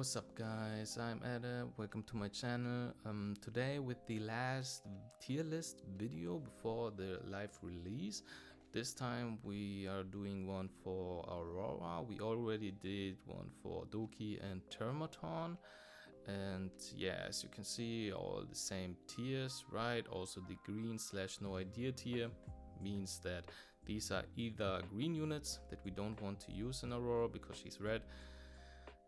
What's up guys, I'm Ada, welcome to my channel. Today with the last tier list video before the live release. This time we are doing one for Aurora. We already did one for Doki and Termaton. And yeah, as you can see, all the same tiers, right? Also the green/no idea tier means that these are either green units that we don't want to use in Aurora because she's red.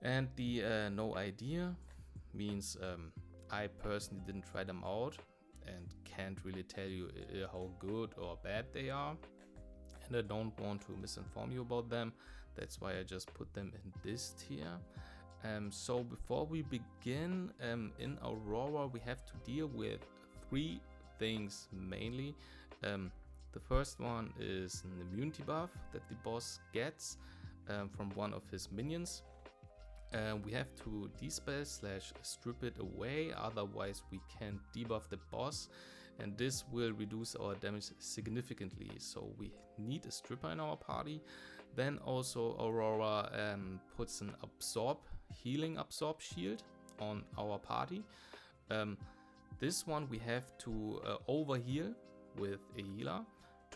And the no idea means I personally didn't try them out and can't really tell you how good or bad they are. And I don't want to misinform you about them. That's why I just put them in this tier. So before we begin, in Aurora we have to deal with three things mainly. The first one is an immunity buff that the boss gets from one of his minions. We have to dispel/strip it away, otherwise we can debuff the boss, and this will reduce our damage significantly. So we need a stripper in our party. Then also Aurora puts an healing absorb shield on our party. This one we have to overheal with a healer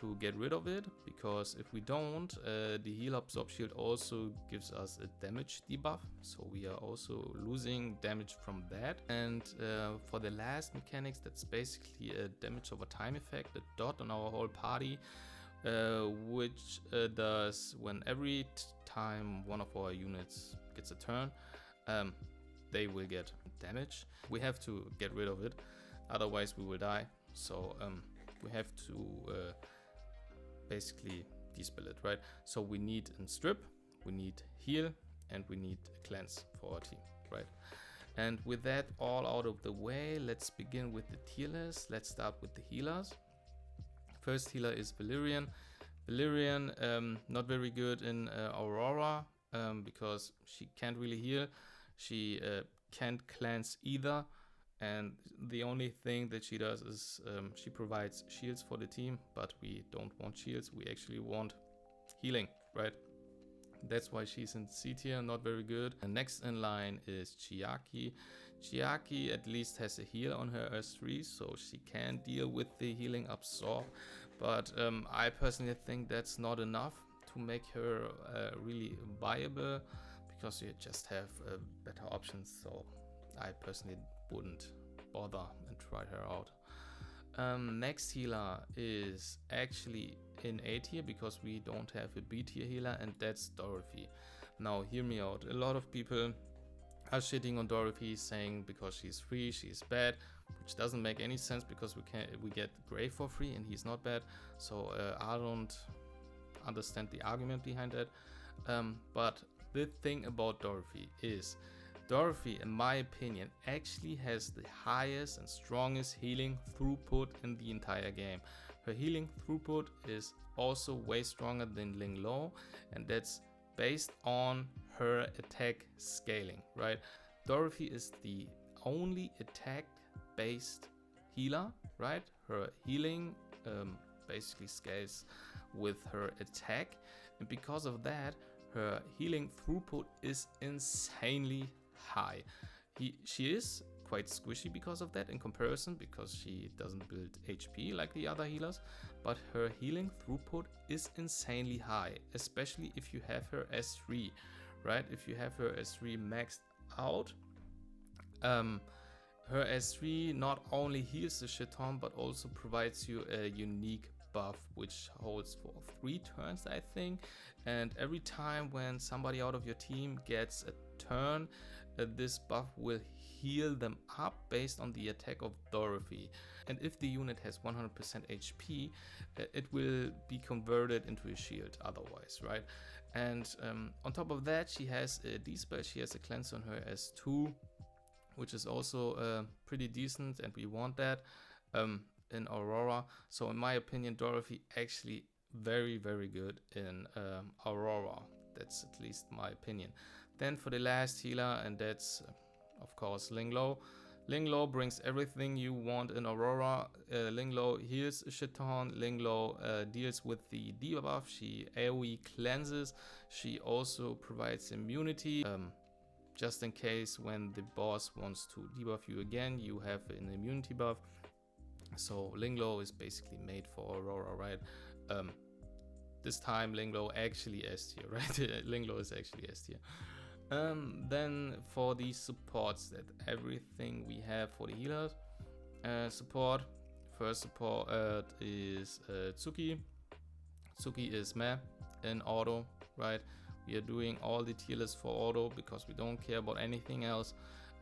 to get rid of it, because if we don't, the heal absorb shield also gives us a damage debuff, so we are also losing damage from that. And for the last mechanics, that's basically a damage over time effect, a dot on our whole party, which does when every time one of our units gets a turn, they will get damage. We have to get rid of it, otherwise we will die. So we have to basically dispel it, right? So we need a strip, we need heal, and we need a cleanse for our team, right? And with that all out of the way, let's begin with the tier list. Let's start with the healers. First healer is Valerian. Valerian, not very good in Aurora because she can't really heal. She can't cleanse either. And the only thing that she does is she provides shields for the team, but we don't want shields, we actually want healing, right? That's why she's in C tier, not very good. And next in line is Chiaki. Chiaki at least has a heal on her S3, so she can deal with the healing absorb, but I personally think that's not enough to make her really viable, because you just have better options. So I personally wouldn't bother and try her out. Next healer is actually in A tier because we don't have a B tier healer, and that's Dorothy. Now hear me out. A lot of people are shitting on Dorothy, saying because she's free she's bad, which doesn't make any sense because we get Grey for free and he's not bad. So I don't understand the argument behind that. But the thing about Dorothy is, Dorothy, in my opinion, actually has the highest and strongest healing throughput in the entire game. Her healing throughput is also way stronger than Ling Lo, and that's based on her attack scaling, right? Dorothy is the only attack-based healer, right? Her healing basically scales with her attack, and because of that, her healing throughput is insanely high. She is quite squishy because of that in comparison, because she doesn't build HP like the other healers, but her healing throughput is insanely high, especially if you have her S3, right? If you have her S3 maxed out, her S3 not only heals the shit ton, but also provides you a unique buff which holds for 3 turns, I think. And every time when somebody out of your team gets a turn, this buff will heal them up based on the attack of Dorothy. And if the unit has 100% HP, it will be converted into a shield otherwise, right? And on top of that, she has a dispel, she has a cleanse on her S2, which is also pretty decent, and we want that in Aurora. So in my opinion, Dorothy actually very good in Aurora. That's at least my opinion. Then for the last healer, and that's of course Ling Lo. Ling Lo brings everything you want in Aurora. Ling Lo heals a shit ton. Ling Lo deals with the debuff. She AoE cleanses. She also provides immunity. just in case when the boss wants to debuff you again, you have an immunity buff. So Linglo is basically made for Aurora, right? This time Linglo actually S tier, right? Linglo is actually S tier. Then for the supports, that everything we have for the healers. Support, first support is Tsuki. Tsuki is meh in auto, right? We are doing all the tier lists for auto because we don't care about anything else.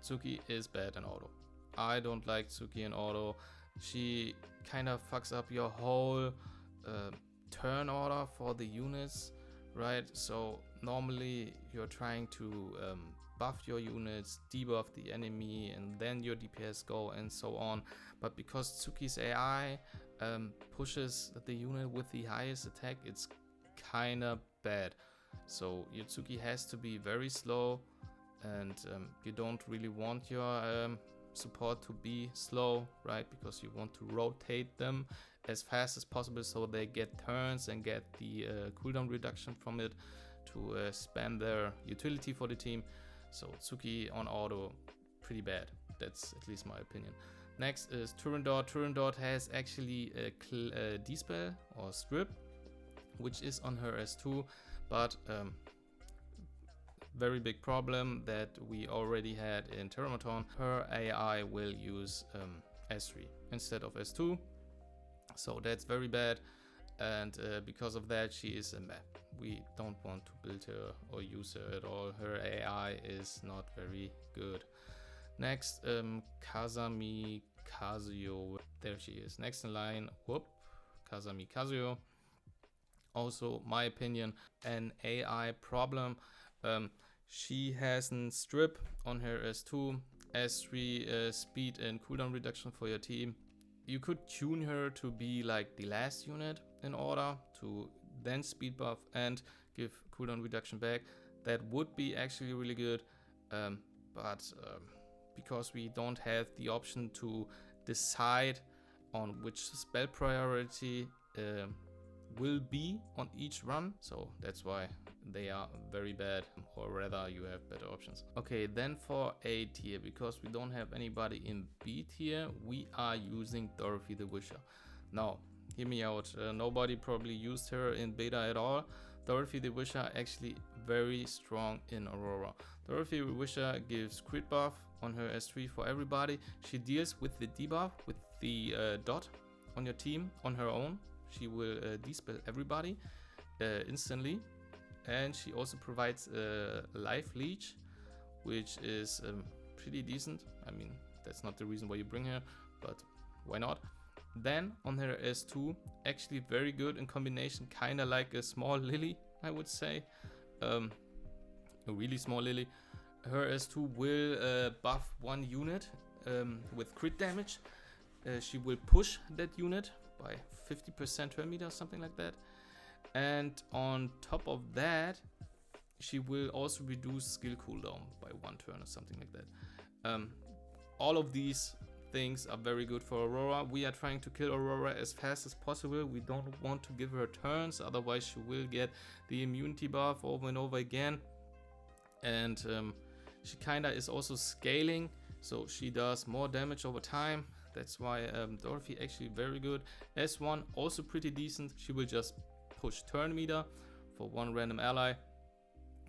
Tsuki is bad in auto. I don't like Tsuki in auto. She kind of fucks up your whole turn order for the units, right? So normally you're trying to buff your units, debuff the enemy, and then your DPS go and so on. But because Tsuki's AI pushes the unit with the highest attack, it's kind of bad. So your Tsuki has to be very slow, and you don't really want your support to be slow, right? Because you want to rotate them as fast as possible so they get turns and get the cooldown reduction from it to spam their utility for the team. So Tsuki on auto, pretty bad. That's at least my opinion. Next is Turandot. Turandot has actually a D-spell or strip, which is on her S2, but very big problem that we already had in Terramaton. Her AI will use S3 instead of S2, so that's very bad, and because of that she is a meh. We don't want to build her or use her at all. Her AI is not very good. Next, Kazami Kazuyo. There she is. Next in line, whoop, Kazami Kazuyo. Also, my opinion, an AI problem. She has a strip on her S2, S3 speed and cooldown reduction for your team. You could tune her to be like the last unit in order to then speed buff and give cooldown reduction back. That would be actually really good, but because we don't have the option to decide on which spell priority will be on each run, so that's why they are very bad, or rather you have better options. Okay, then for A tier, because we don't have anybody in B tier, we are using Dorothy the Wisher. Now hear me out, nobody probably used her in beta at all. Dorothy the Wisher actually very strong in Aurora. Dorothy the Wisher gives crit buff on her S3 for everybody. She deals with the debuff with the dot on your team on her own. She will dispel everybody instantly, and she also provides a life leech, which is pretty decent. I mean, that's not the reason why you bring her, but why not? Then on her S2, actually very good in combination, kind of like a small Lily, I would say, a really small Lily. Her S2 will buff one unit with crit damage. She will push that unit by 50% turn meter, something like that. And on top of that, she will also reduce skill cooldown by 1 turn or something like that. All of these things are very good for Aurora. We are trying to kill Aurora as fast as possible. We don't want to give her turns, otherwise she will get the immunity buff over and over again. And she kinda is also scaling, so she does more damage over time. That's why Dorothy actually very good. S1 also pretty decent. She will just push turn meter for one random ally,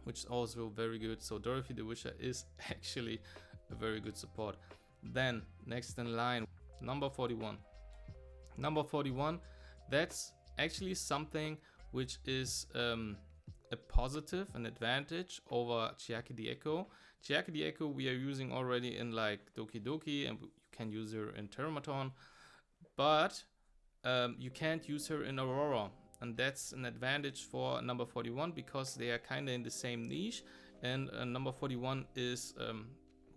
which is also very good. So Dorothy the Wisher is actually a very good support. Then next in line, number 41. Number 41, that's actually something which is a positive, an advantage over Chiaki the Echo. Chiaki the Echo we are using already in like Doki Doki, and you can use her in Terramaton, but you can't use her in Aurora, and that's an advantage for number 41 because they are kind of in the same niche, and number 41 is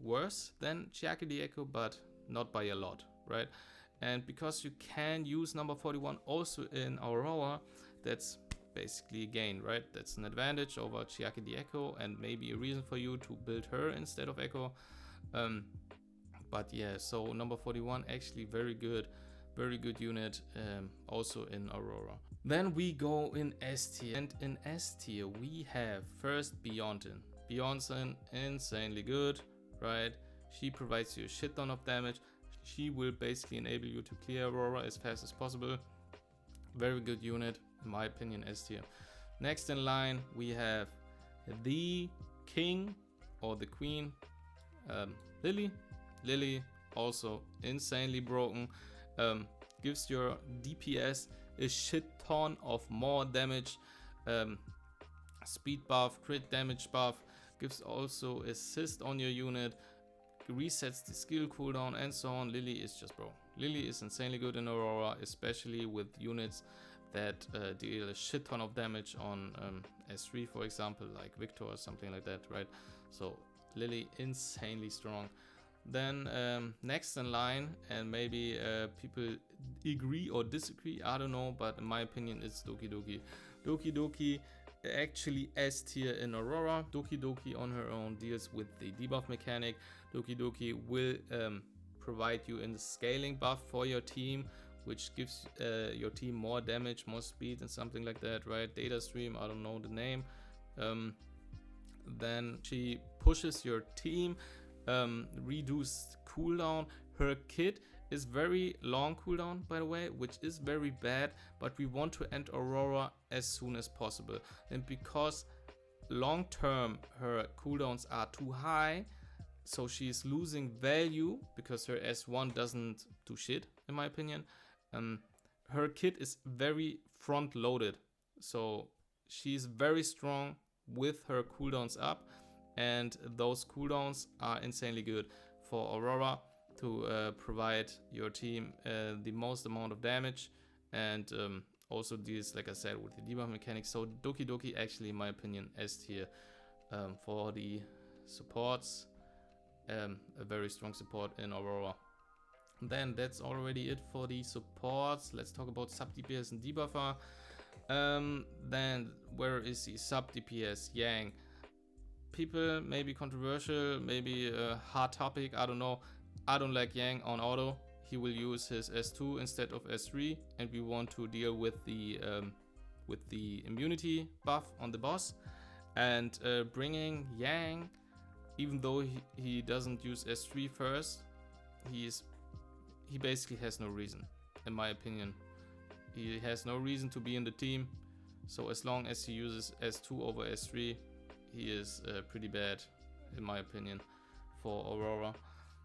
worse than Chiaki the Echo, but not by a lot, right? And because you can use number 41 also in Aurora, that's basically a gain, right? That's an advantage over Chiaki the Echo, and maybe a reason for you to build her instead of Echo. But yeah, so number 41 actually very good unit, also in Aurora. Then we go in S tier, and in S tier we have first Beyondin. Beyonce, insanely good, right? She provides you a shit ton of damage. She will basically enable you to clear Aurora as fast as possible. Very good unit, in my opinion, S tier. Next in line, we have the king or the queen, Lily. Lily, also insanely broken. Gives your DPS a shit ton of more damage. Speed buff, crit damage buff. Gives also assist on your unit. Resets the skill cooldown and so on. Lily is just bro. Lily is insanely good in Aurora, especially with units that deal a shit ton of damage on S3, for example, like Victor or something like that, right? So Lily insanely strong. Then next in line, and maybe people agree or disagree, I don't know, but in my opinion it's Doki Doki. Doki Doki actually S tier in Aurora. Doki Doki on her own deals with the debuff mechanic. Doki Doki will provide you in the scaling buff for your team, which gives your team more damage, more speed and something like that, right? Data stream, I don't know the name. Then she pushes your team, reduced cooldown. Her kit is very long cooldown, by the way, which is very bad, but we want to end Aurora as soon as possible. And because long term her cooldowns are too high, so she's losing value because her S1 doesn't do shit, in my opinion. Her kit is very front loaded, so she's very strong with her cooldowns up, and those cooldowns are insanely good for Aurora to provide your team the most amount of damage, and also deals, like I said, with the debuff mechanics. So Doki Doki actually, in my opinion, S tier. For the supports, a very strong support in Aurora. Then that's already it for the supports. Let's talk about sub DPS and debuffer. Then where is the sub DPS? Yang. People, maybe controversial, maybe a hard topic, I don't know. I don't like Yang on auto. He will use his S2 instead of S3, and we want to deal with the immunity buff on the boss. And bringing Yang, even though he doesn't use S3 first, he basically has no reason, in my opinion. He has no reason to be in the team. So as long as he uses S2 over S3, he is pretty bad, in my opinion, for Aurora.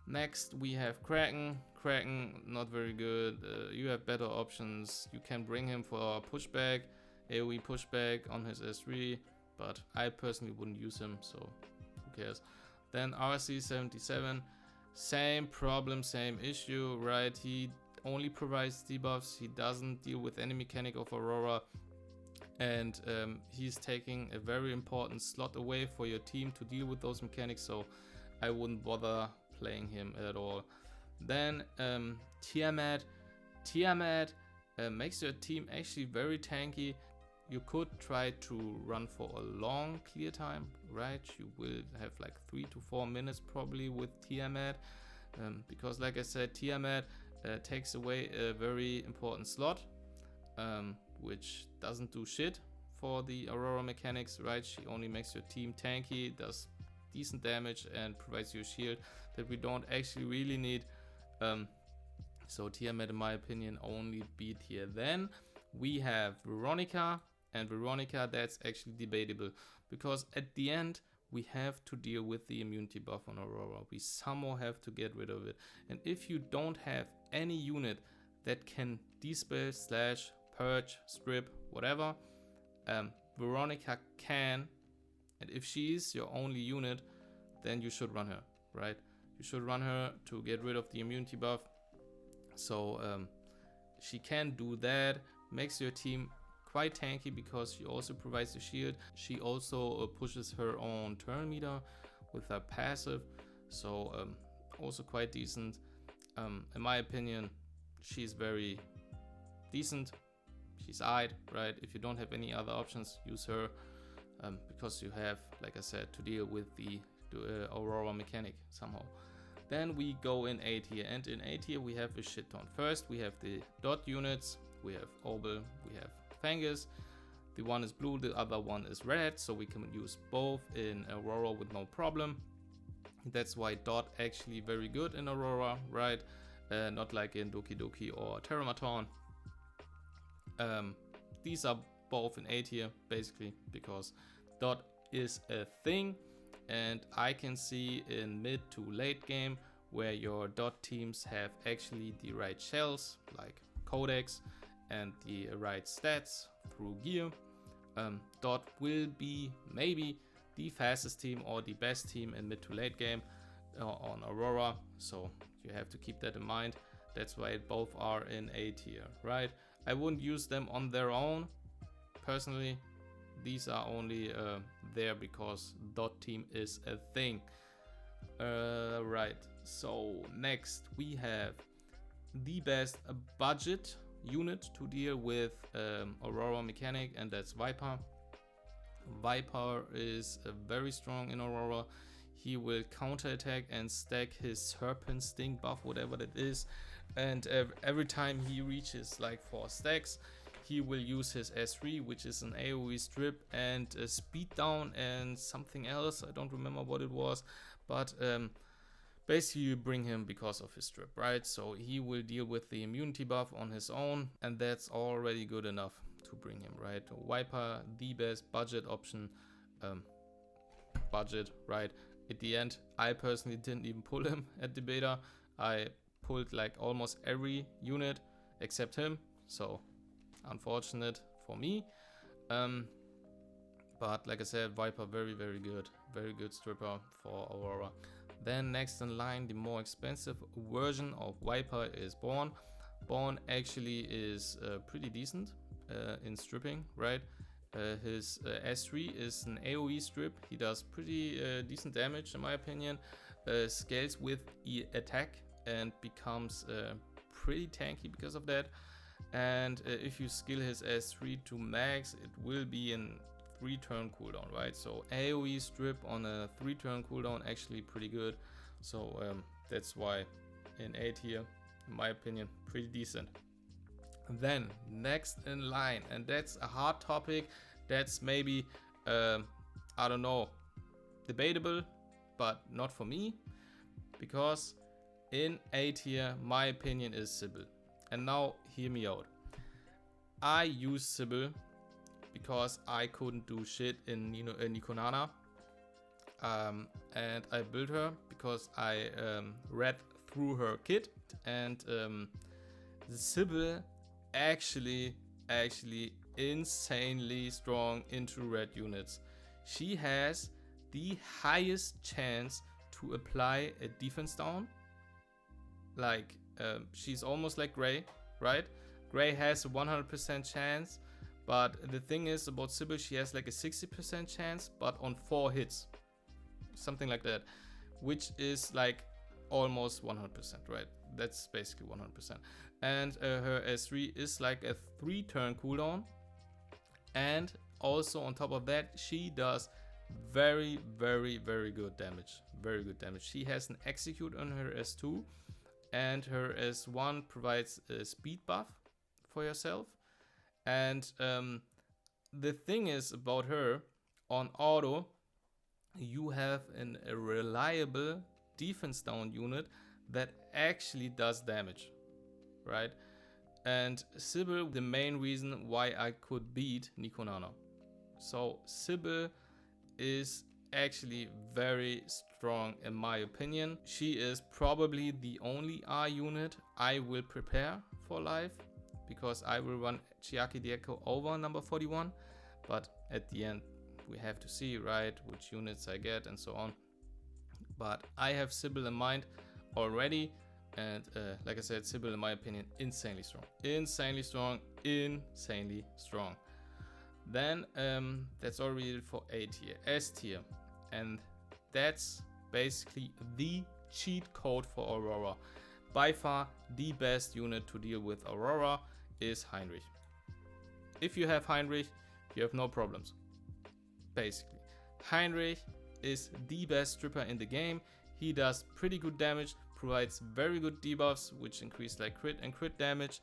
Next we have Kraken. Kraken, not very good. You have better options. You can bring him for pushback, AoE pushback on his S3, but I personally wouldn't use him, so who cares. Then RC77, same problem, same issue, right? He only provides debuffs. He doesn't deal with any mechanic of Aurora, and he's taking a very important slot away for your team to deal with those mechanics, so I wouldn't bother playing him at all. Then Tiamat. Tiamat makes your team actually very tanky. You could try to run for a long clear time, right? You will have like 3 to 4 minutes probably with Tiamat, because like I said, Tiamat takes away a very important slot, which doesn't do shit for the Aurora mechanics, right? She only makes your team tanky, does decent damage, and provides you a shield that we don't actually really need. So Tiamat, in my opinion, only B tier. Then we have Veronica, and Veronica, that's actually debatable, because at the end we have to deal with the immunity buff on Aurora. We somehow have to get rid of it, and if you don't have any unit that can dispel, slash, purge, strip, whatever, Veronica can, and if she is your only unit, then you should run her, right? You should run her to get rid of the immunity buff. So she can do that, makes your team quite tanky because she also provides a shield. She also pushes her own turn meter with her passive, so also quite decent. In my opinion, she's very decent. She's eyed, right? If you don't have any other options, use her, because you have, like I said, to deal with the Aurora mechanic somehow. Then we go in A tier, and in A tier we have a shit ton. First we have the dot units, we have Obel, we have Fangus. The one is blue, the other one is red, so we can use both in Aurora with no problem. That's why Dot actually very good in Aurora, right? Not like in Doki Doki or Terramaton. These are both in A tier, basically, because Dot is a thing, and I can see in mid to late game where your Dot teams have actually the right shells, like Codex, and the right stats through gear. Dot will be maybe the fastest team or the best team in mid to late game on Aurora, so you have to keep that in mind. That's why both are in A tier, right? I wouldn't use them on their own personally. These are only there because Dot team is a thing. Right, so next we have the best budget unit to deal with Aurora mechanic, and that's Viper. Viper is very strong in Aurora. He will counterattack and stack his Serpent Sting buff, whatever that is, and every time he reaches like 4 stacks, he will use his S3, which is an AoE strip, and speed down and something else. I don't remember what it was, but basically you bring him because of his strip, right? So he will deal with the immunity buff on his own, and that's already good enough to bring him, right? Viper, the best budget option. Budget, right? At the end, I personally didn't even pull him at the beta. I pulled like almost every unit except him, so unfortunate for me. But like I said, Viper very good stripper for Aurora. Then next in line, the more expensive version of Viper is Born. Born actually is pretty decent in stripping, right? His S3 is an AoE strip. He does pretty decent damage in my opinion. Scales with attack and becomes pretty tanky because of that. And if you skill his S3 to max, it will be in 3-turn cooldown, right? So AoE strip on a 3-turn cooldown actually pretty good. So that's why in A tier, in my opinion, pretty decent. Then next in line, and that's a hard topic. That's maybe I don't know, debatable, but not for me, because in A tier my opinion is Sybil. And now hear me out. I use Sybil because I couldn't do shit in Nikonana, and I built her because I read through her kit, and the Sybil actually insanely strong into red units. She has the highest chance to apply a defense down. Like she's almost like Gray, right? Gray has a 100% chance, but the thing is about Sybil, she has like a 60% chance, but on 4 hits, something like that, which is like almost 100%, right? That's basically 100%. And her S3 is like a 3-turn cooldown, and also on top of that, she does very good damage. Very good damage. She has an execute on her S2, and her S1 provides a speed buff for yourself. And the thing is about her, on auto you have a reliable defense down unit that actually does damage, right? And Sybil, the main reason why I could beat Nikonana. So Sybil is actually very strong in my opinion. She is probably the only R unit I will prepare for live, because I will run Chiaki Dieko over number 41, but at the end we have to see, right, which units I get and so on. But I have Sybil in mind already, and like I said, Sybil in my opinion insanely strong. Then that's already for A tier. S tier, and that's basically the cheat code for Aurora. By far the best unit to deal with Aurora is Heinrich. If you have Heinrich, you have no problems. Basically, Heinrich is the best stripper in the game. He does pretty good damage, provides very good debuffs, which increase like crit and crit damage.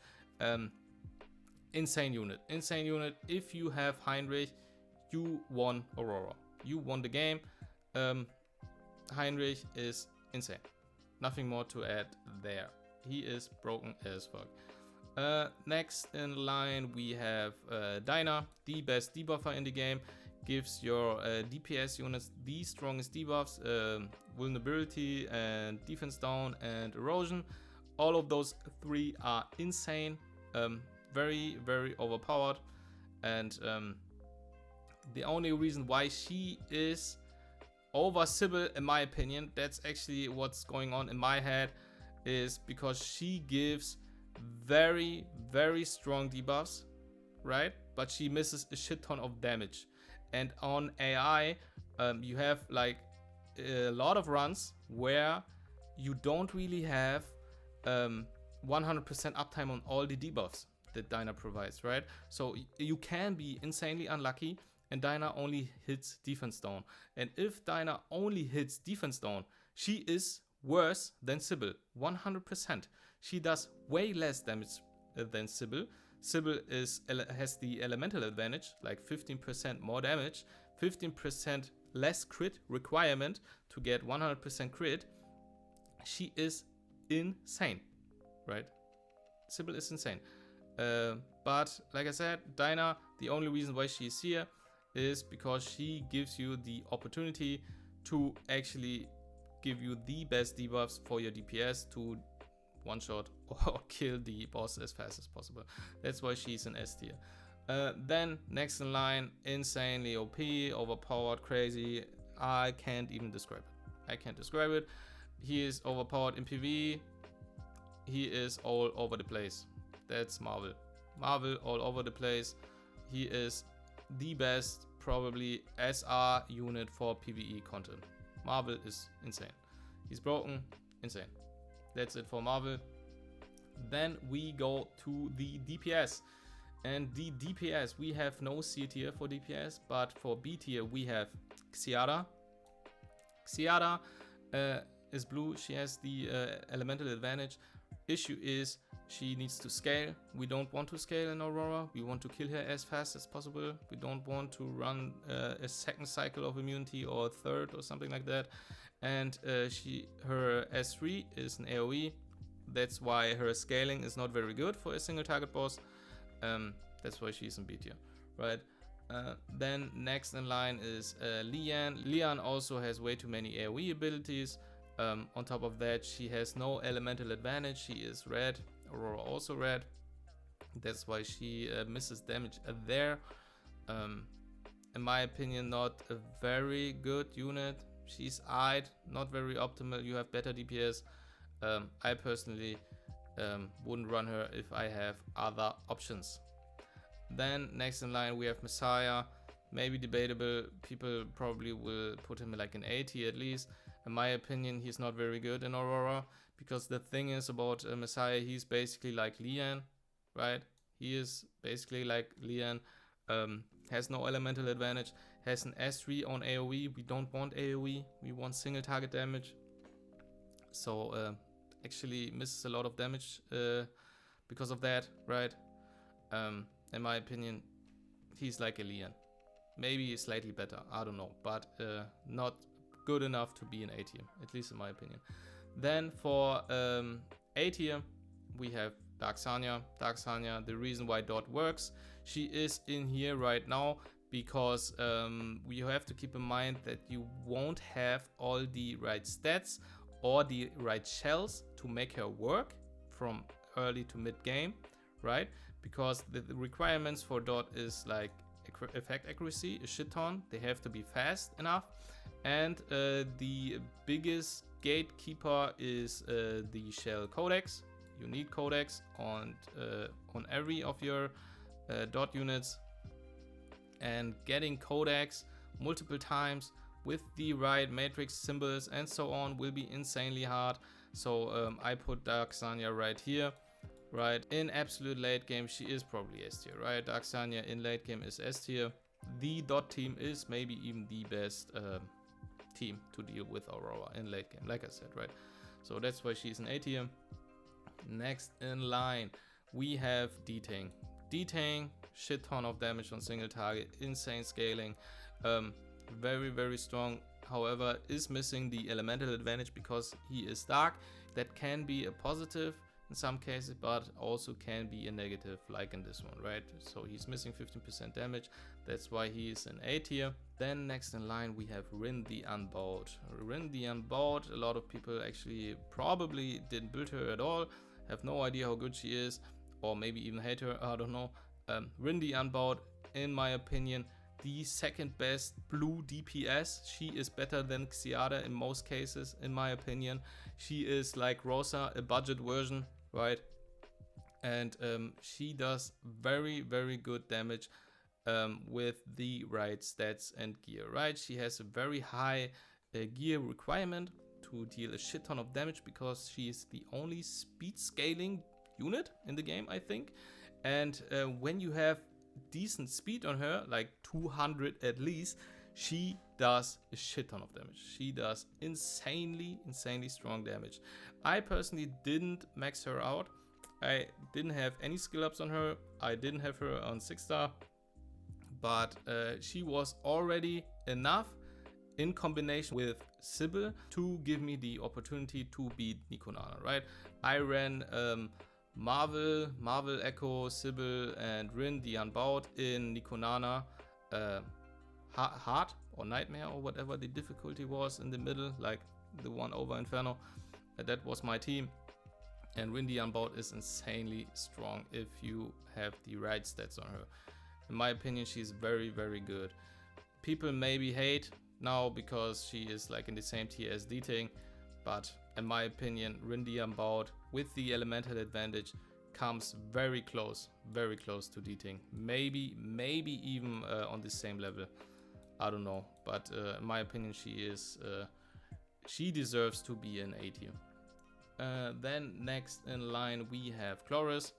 insane unit. Insane unit. If you have Heinrich, you won Aurora. You won the game. Heinrich is insane. Nothing more to add there. He is broken as fuck. Next in line we have Dinah, the best debuffer in the game. Gives your DPS units the strongest debuffs, vulnerability and defense down and erosion. All of those three are insane, very, very overpowered. And the only reason why she is over Sybil, in my opinion, that's actually what's going on in my head, is because she gives very, very strong debuffs, right? But she misses a shit ton of damage. And on AI, you have like a lot of runs where you don't really have 100% uptime on all the debuffs that Dinah provides, right? So you can be insanely unlucky and Dinah only hits defense down. And if Dinah only hits defense down, she is worse than Sybil, 100%. She does way less damage than Sybil. Sybil has the elemental advantage, like 15% more damage, 15% less crit requirement to get 100% crit. She is insane, right? Sybil is insane. But like I said, Dinah, the only reason why she is here is because she gives you the opportunity to actually give you the best debuffs for your DPS to one shot or kill the boss as fast as possible. That's why she's an S tier. Then next in line, insanely OP, overpowered, crazy. I can't even describe it. I can't describe it. He is overpowered in PvE. He is all over the place. That's Marvel. Marvel all over the place. He is the best probably SR unit for PvE content. Marvel is insane. He's broken, insane. That's it for Marvel. Then we go to the DPS. And the DPS, we have no C tier for DPS, but for B tier we have Xiara. Xiara is blue. She has the elemental advantage. Issue is she needs to scale. We don't want to scale in Aurora. We want to kill her as fast as possible. We don't want to run a second cycle of immunity or a third or something like that. And her S3 is an AoE. That's why her scaling is not very good for a single target boss. That's why she's in B tier, right? Then next in line is Lian. Lian also has way too many AoE abilities. On top of that, she has no elemental advantage. She is red. Aurora also red. That's why she misses damage there. In my opinion, not a very good unit. She's eyed, not very optimal. You have better DPS. I personally wouldn't run her if I have other options. Then next in line we have Messiah. Maybe debatable. People probably will put him like an 80 at least. In my opinion, he's not very good in Aurora, because the thing is about Messiah, he's basically like Lian, right? He is basically like Lian, has no elemental advantage, has an S3 on AoE. We don't want AoE, we want single target damage. So actually misses a lot of damage because of that, right? In my opinion, he's like a Lian. Maybe slightly better, I don't know, but not good enough to be an A tier, at least in my opinion. Then for A tier, we have Dark Sanya. Dark Sanya, the reason why Dot works, she is in here right now because you have to keep in mind that you won't have all the right stats or the right shells to make her work from early to mid game, right? Because the requirements for Dot is like effect accuracy, a shit ton. They have to be fast enough. And the biggest gatekeeper is the shell codex. You need codex on every of your Dot units. And getting codex multiple times with the right matrix symbols and so on will be insanely hard. So I put Dark Sanya right here. Right, in absolute late game, she is probably S tier, right? Dark Sanya in late game is S tier. The Dot team is maybe even the best team to deal with Aurora in late game, like I said, right? So that's why she's an A tier. Next in line, we have D-Tank. D-Tank, shit ton of damage on single target, insane scaling, very, very strong. However, is missing the elemental advantage because he is dark. That can be a positive in some cases, but also can be a negative, like in this one, right? So he's missing 15% damage. That's why he is in A tier. Then next in line we have Rin the Unbowed. Rin the Unbowed, a lot of people actually probably didn't build her at all, have no idea how good she is, or maybe even hate her, I don't know. Rin the Unbowed, in my opinion, the second best blue DPS. She is better than Xiada in most cases, in my opinion. She is like Rosa, a budget version, right? And she does very, very good damage with the right stats and gear, right? She has a very high gear requirement to deal a shit ton of damage because she is the only speed scaling unit in the game, I think. And when you have decent speed on her, like 200 at least, she does a shit ton of damage. She does insanely strong damage. I personally didn't max her out. I didn't have any skill ups on her. I didn't have her on 6-star, but she was already enough in combination with Sybil to give me the opportunity to beat Nikonana, right? I ran Marvel, Echo, Sybil, and Rin the Unbowed in Nikonana hard or nightmare or whatever the difficulty was in the middle, like the one over Inferno. That was my team. And Rin the Unbowed is insanely strong if you have the right stats on her. In my opinion, she's very, very good. People maybe hate now because she is like in the same tier as D-Tank, but in my opinion, Rin the Unbowed with the elemental advantage comes very close to D-Tank. Maybe even on the same level. I don't know, but in my opinion, she deserves to be an A tier. Then next in line we have Chloris.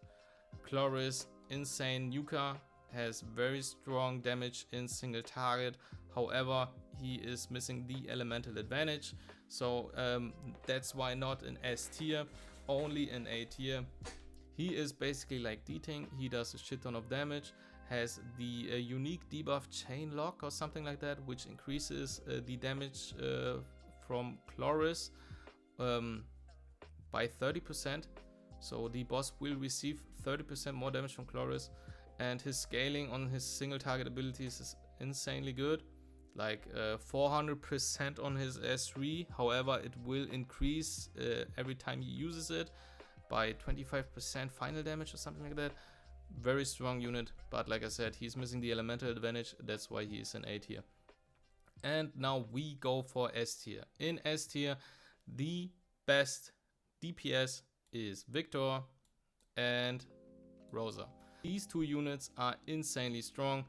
Chloris, insane nuker, has very strong damage in single target. However, he is missing the elemental advantage, so that's why not in S tier, only in A tier. He is basically like D-Tank. He does a shit ton of damage, has the unique debuff Chain Lock or something like that, which increases the damage from Chloris by 30%. So the boss will receive 30% more damage from Chloris, and his scaling on his single target abilities is insanely good, like 400% on his S3. However, it will increase every time he uses it by 25% final damage or something like that. Very strong unit, but like I said, he's missing the elemental advantage. That's why he is in A tier. And now we go for S tier. In S tier, the best DPS is Victor and Rosa. These two units are insanely strong.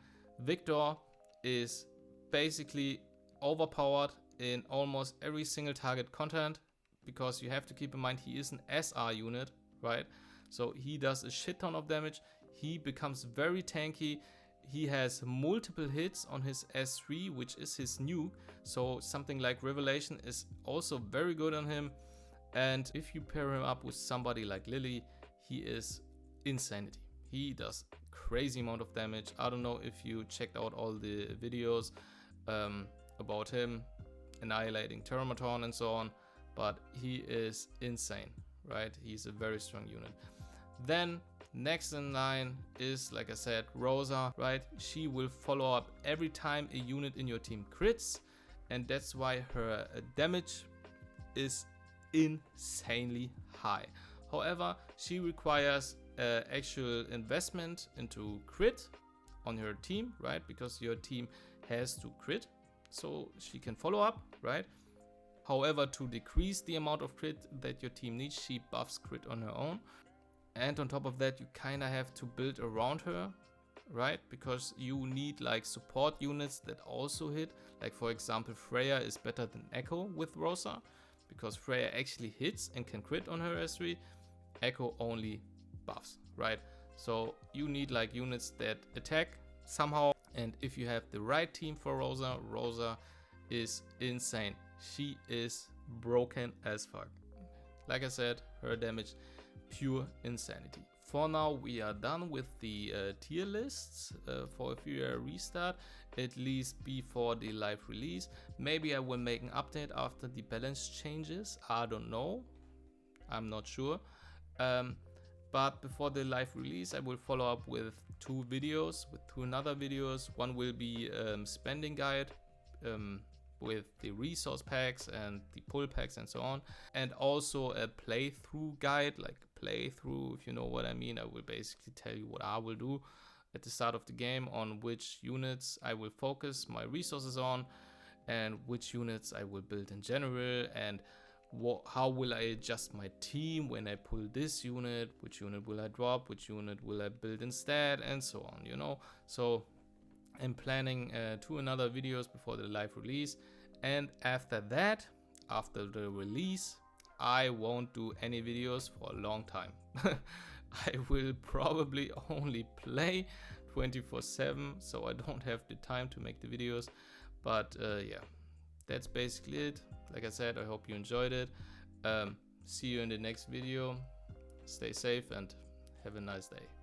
Victor is basically overpowered in almost every single target content, because you have to keep in mind he is an SR unit, right? So he does a shit ton of damage. He becomes very tanky. He has multiple hits on his S3, which is his nuke. So something like Revelation is also very good on him. And if you pair him up with somebody like Lily, he is insanity. He does crazy amount of damage. I don't know if you checked out all the videos about him annihilating Termaton and so on, but he is insane, right? He's a very strong unit. Then next in line is, like I said, Rosa, right? She will follow up every time a unit in your team crits, and that's why her damage is insanely high. However, she requires actual investment into crit on her team, right? Because your team has to crit so she can follow up, right? However, to decrease the amount of crit that your team needs, she buffs crit on her own. And on top of that, you kind of have to build around her, right? Because you need like support units that also hit. Like for example, Freya is better than Echo with Rosa, because Freya actually hits and can crit on her S3. Echo only buffs, right? So you need like units that attack somehow. And if you have the right team for Rosa, Rosa is insane. She is broken as fuck. Like I said, her damage, pure insanity. for now we are done with the tier lists for Etheria restart, at least before the live release. Maybe I will make an update after the balance changes, I don't know, I'm not sure. But before the live release I will follow up with two another videos. One will be spending guide with the resource packs and the pull packs and so on, and also a playthrough guide, like playthrough, if you know what I mean. I will basically tell you what I will do at the start of the game, on which units I will focus my resources on, and which units I will build in general, and how will I adjust my team when I pull this unit, which unit will I drop, which unit will I build instead, and so on, you know. So I'm planning two another videos before the live release, and after that, after the release, I won't do any videos for a long time. I will probably only play 24/7, so I don't have the time to make the videos. But yeah, that's basically it. Like I said, I hope you enjoyed it. See you in the next video. Stay safe and have a nice day.